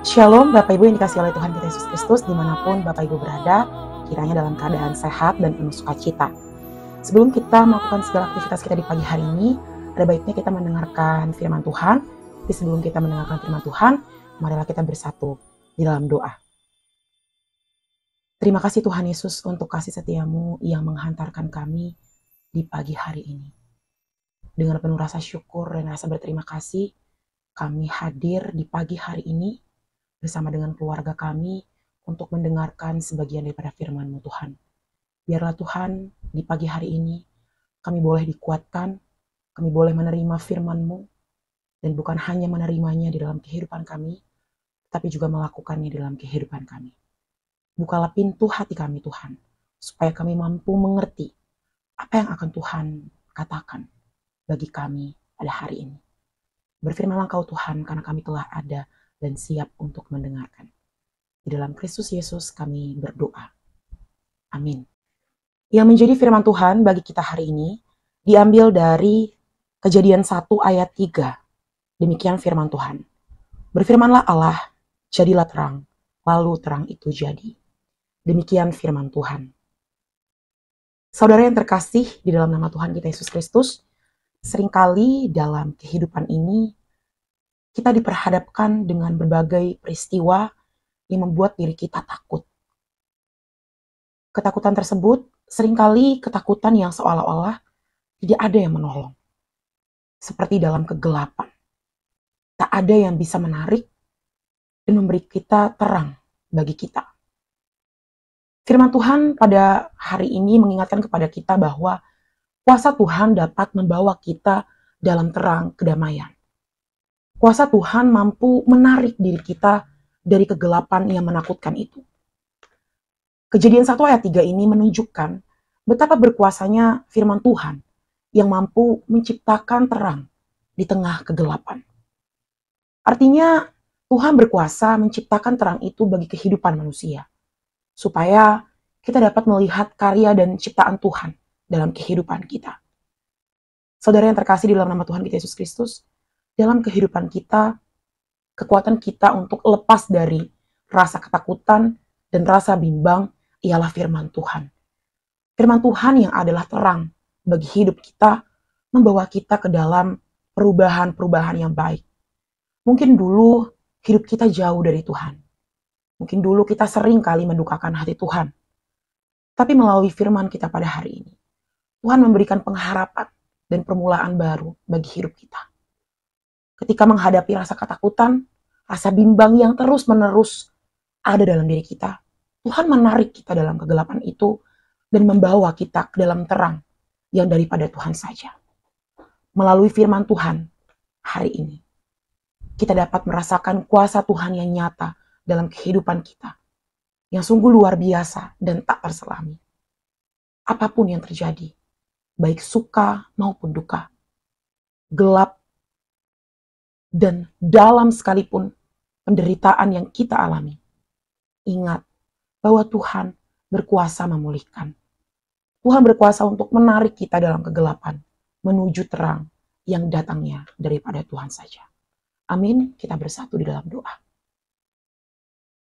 Shalom Bapak Ibu yang dikasihi oleh Tuhan kita Yesus Kristus, dimanapun Bapak Ibu berada, kiranya dalam keadaan sehat dan penuh sukacita. Sebelum kita melakukan segala aktivitas kita di pagi hari ini, ada baiknya kita mendengarkan firman Tuhan. Tapi sebelum kita mendengarkan firman Tuhan, marilah kita bersatu di dalam doa. Terima kasih Tuhan Yesus untuk kasih setiamu yang menghantarkan kami di pagi hari ini. Dengan penuh rasa syukur dan rasa berterima kasih, kami hadir di pagi hari ini bersama dengan keluarga kami untuk mendengarkan sebagian daripada firman-Mu Tuhan. Biarlah Tuhan di pagi hari ini kami boleh dikuatkan, kami boleh menerima firman-Mu, dan bukan hanya menerimanya di dalam kehidupan kami, tapi juga melakukannya di dalam kehidupan kami. Bukalah pintu hati kami Tuhan, supaya kami mampu mengerti apa yang akan Tuhan katakan bagi kami pada hari ini. Berfirmanlah Engkau Tuhan, karena kami telah ada dan siap untuk mendengarkan. Di dalam Kristus Yesus kami berdoa. Amin. Yang menjadi firman Tuhan bagi kita hari ini diambil dari Kejadian 1 ayat 3. Demikian firman Tuhan. Berfirmanlah Allah, jadilah terang, lalu terang itu jadi. Demikian firman Tuhan. Saudara yang terkasih di dalam nama Tuhan kita Yesus Kristus, seringkali dalam kehidupan ini kita diperhadapkan dengan berbagai peristiwa yang membuat diri kita takut. Ketakutan tersebut seringkali ketakutan yang seolah-olah tidak ada yang menolong. Seperti dalam kegelapan. Tak ada yang bisa menarik dan memberi kita terang bagi kita. Firman Tuhan pada hari ini mengingatkan kepada kita bahwa kuasa Tuhan dapat membawa kita dalam terang kedamaian. Kuasa Tuhan mampu menarik diri kita dari kegelapan yang menakutkan itu. Kejadian 1 ayat 3 ini menunjukkan betapa berkuasanya firman Tuhan yang mampu menciptakan terang di tengah kegelapan. Artinya Tuhan berkuasa menciptakan terang itu bagi kehidupan manusia, supaya kita dapat melihat karya dan ciptaan Tuhan dalam kehidupan kita. Saudara yang terkasih di dalam nama Tuhan kita Yesus Kristus, dalam kehidupan kita, kekuatan kita untuk lepas dari rasa ketakutan dan rasa bimbang ialah firman Tuhan. Firman Tuhan yang adalah terang bagi hidup kita, membawa kita ke dalam perubahan-perubahan yang baik. Mungkin dulu hidup kita jauh dari Tuhan. Mungkin dulu kita sering kali mendukakan hati Tuhan. Tapi melalui firman kita pada hari ini, Tuhan memberikan pengharapan dan permulaan baru bagi hidup kita. Ketika menghadapi rasa ketakutan, rasa bimbang yang terus-menerus ada dalam diri kita, Tuhan menarik kita dalam kegelapan itu dan membawa kita ke dalam terang yang daripada Tuhan saja. Melalui firman Tuhan hari ini, kita dapat merasakan kuasa Tuhan yang nyata dalam kehidupan kita, yang sungguh luar biasa dan tak terselami. Apapun yang terjadi, baik suka maupun duka, gelap dan dalam sekalipun penderitaan yang kita alami, ingat bahwa Tuhan berkuasa memulihkan. Tuhan berkuasa untuk menarik kita dalam kegelapan menuju terang yang datangnya daripada Tuhan saja. Amin. Kita bersatu di dalam doa.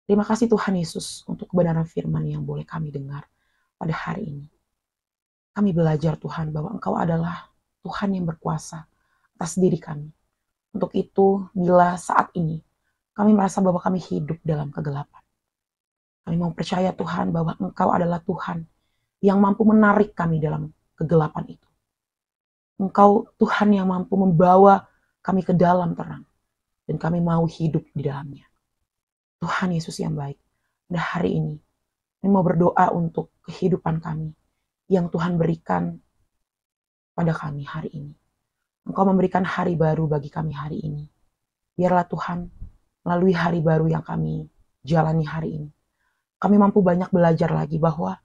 Terima kasih Tuhan Yesus untuk kebenaran firman yang boleh kami dengar pada hari ini. Kami belajar Tuhan bahwa Engkau adalah Tuhan yang berkuasa atas diri kami. Untuk itu, bila saat ini kami merasa bahwa kami hidup dalam kegelapan, kami mau percaya Tuhan bahwa Engkau adalah Tuhan yang mampu menarik kami dalam kegelapan itu. Engkau Tuhan yang mampu membawa kami ke dalam terang, dan kami mau hidup di dalamnya. Tuhan Yesus yang baik, pada hari ini kami mau berdoa untuk kehidupan kami yang Tuhan berikan pada kami hari ini. Engkau memberikan hari baru bagi kami hari ini. Biarlah Tuhan, melalui hari baru yang kami jalani hari ini, kami mampu banyak belajar lagi bahwa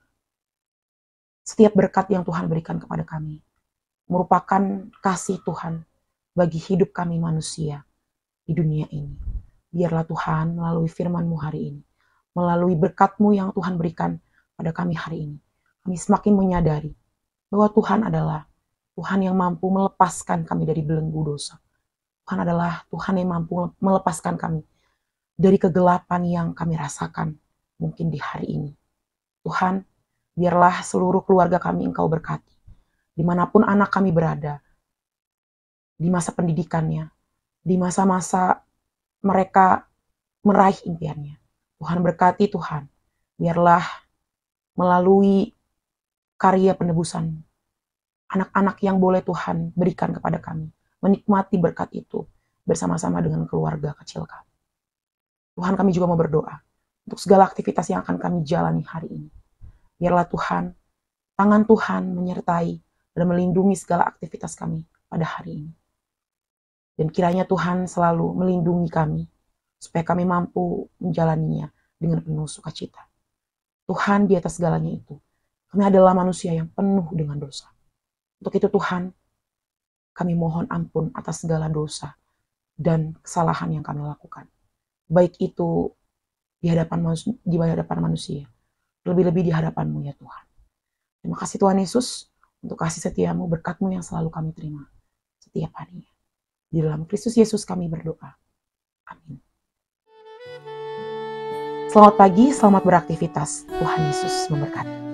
setiap berkat yang Tuhan berikan kepada kami merupakan kasih Tuhan bagi hidup kami manusia di dunia ini. Biarlah Tuhan melalui firman-Mu hari ini, melalui berkat-Mu yang Tuhan berikan pada kami hari ini, kami semakin menyadari bahwa Tuhan adalah Tuhan yang mampu melepaskan kami dari belenggu dosa. Tuhan adalah Tuhan yang mampu melepaskan kami dari kegelapan yang kami rasakan mungkin di hari ini. Tuhan, biarlah seluruh keluarga kami Engkau berkati. Dimanapun anak kami berada, di masa pendidikannya, di masa-masa mereka meraih impiannya. Tuhan berkati Tuhan, biarlah melalui karya penebusan anak-anak yang boleh Tuhan berikan kepada kami, menikmati berkat itu bersama-sama dengan keluarga kecil kami. Tuhan, kami juga mau berdoa untuk segala aktivitas yang akan kami jalani hari ini. Biarlah Tuhan, tangan Tuhan menyertai dan melindungi segala aktivitas kami pada hari ini. Dan kiranya Tuhan selalu melindungi kami, supaya kami mampu menjalaninya dengan penuh sukacita. Tuhan, di atas segalanya itu, kami adalah manusia yang penuh dengan dosa. Untuk itu Tuhan, kami mohon ampun atas segala dosa dan kesalahan yang kami lakukan. Baik itu di hadapan manusia, lebih-lebih di hadapan-Mu ya Tuhan. Terima kasih Tuhan Yesus, untuk kasih setia-Mu, berkat-Mu yang selalu kami terima setiap harinya. Di dalam Kristus Yesus kami berdoa. Amin. Selamat pagi, selamat beraktivitas. Tuhan Yesus memberkati.